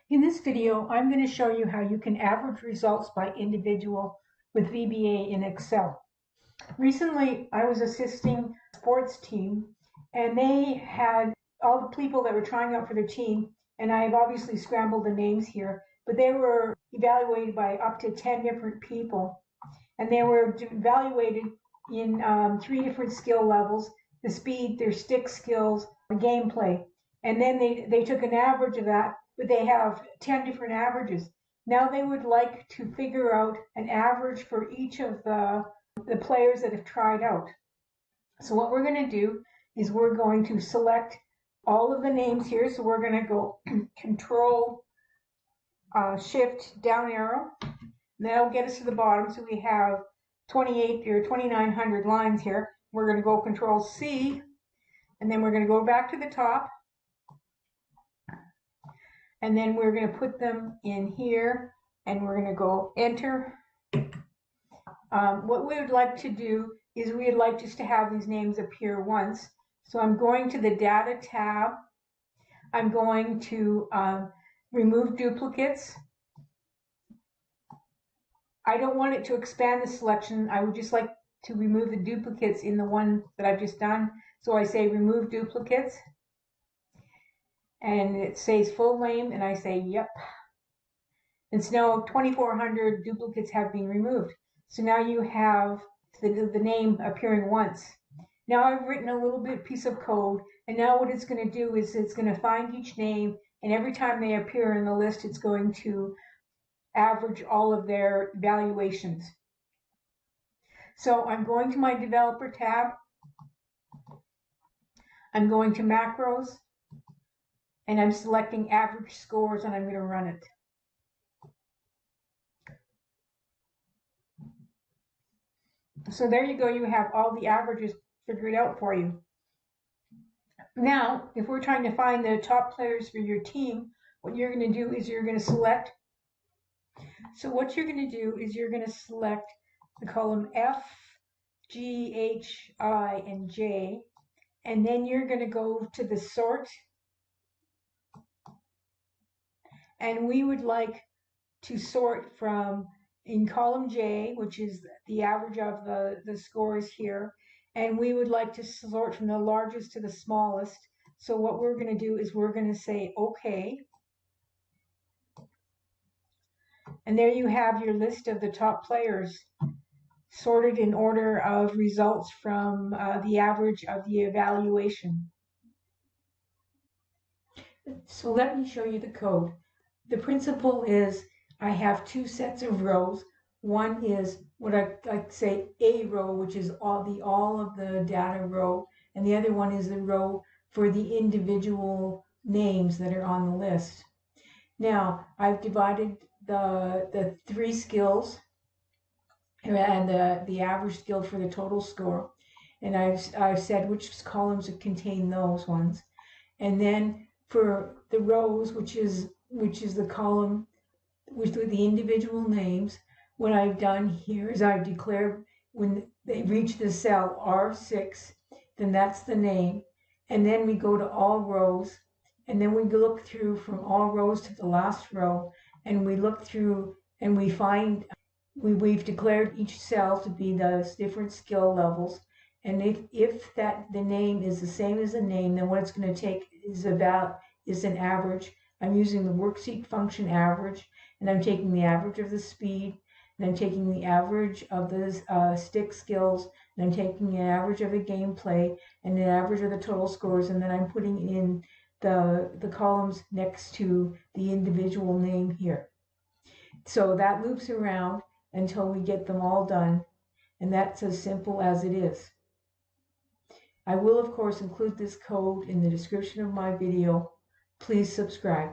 In this video, I'm going to show you how you can average results by individual with VBA in Excel. Recently, I was assisting a sports team, and they had all the people that were trying out for their team, and I've obviously scrambled the names here, but they were evaluated by up to 10 different people, and they were evaluated in 3 different skill levels: the speed, their stick skills, the gameplay. And then they took an average of that, but they have 10 different averages. Now they would like to figure out an average for each of the players that have tried out. So what we're going to do is we're going to select all of the names here. So we're going to go Control Shift down arrow. That'll get us to the bottom. So we have 28 or 2,900 lines here. We're going to go Control C, and then we're going to go back to the top. And then we're going to put them in here, and we're going to go Enter. What we would like to do is we'd like just to have these names appear once. So I'm going to the Data tab. I'm going to remove duplicates. I don't want it to expand the selection. I would just like to remove the duplicates in the one that I've just done. So I say Remove Duplicates. And it says full name, and I say yep. And so now 2,400 duplicates have been removed. So now you have the name appearing once. Now I've written a little piece of code, and now what it's going to do is it's going to find each name, and every time they appear in the list, it's going to average all of their evaluations. So I'm going to my Developer tab. I'm going to Macros, and I'm selecting Average Scores, and I'm going to run it. So there you go. You have all the averages figured out for you. Now, if we're trying to find the top players for your team, what you're going to do is you're going to select. So what you're going to do is you're going to select the column F, G, H, I, and J, and then you're going to go to the Sort. And we would like to sort from in column J, which is the average of the scores here, and we would like to sort from the largest to the smallest. So what we're going to do is we're going to say OK. And there you have your list of the top players sorted in order of results from the average of the evaluation. So let me show you the code. The principle is I have 2 sets of rows. One is what I like to say a row, which is all of the data row, and the other one is the row for the individual names that are on the list. Now I've divided the 3 skills and the average skill for the total score, and I've said which columns contain those ones, and then for the rows, which is the column with the individual names, what I've done here is I've declared when they reach the cell R6, then that's the name, and then we go to all rows, and then we look through from all rows to the last row, and we look through and we find we've declared each cell to be the different skill levels, and if the name is the same as the name, then what it's going to take is an average. I'm using the worksheet function average, and I'm taking the average of the speed, and I'm taking the average of the stick skills, and I'm taking the average of the gameplay, and the average of the total scores, and then I'm putting in the columns next to the individual name here. So that loops around until we get them all done, and that's as simple as it is. I will, of course, include this code in the description of my video. Please subscribe.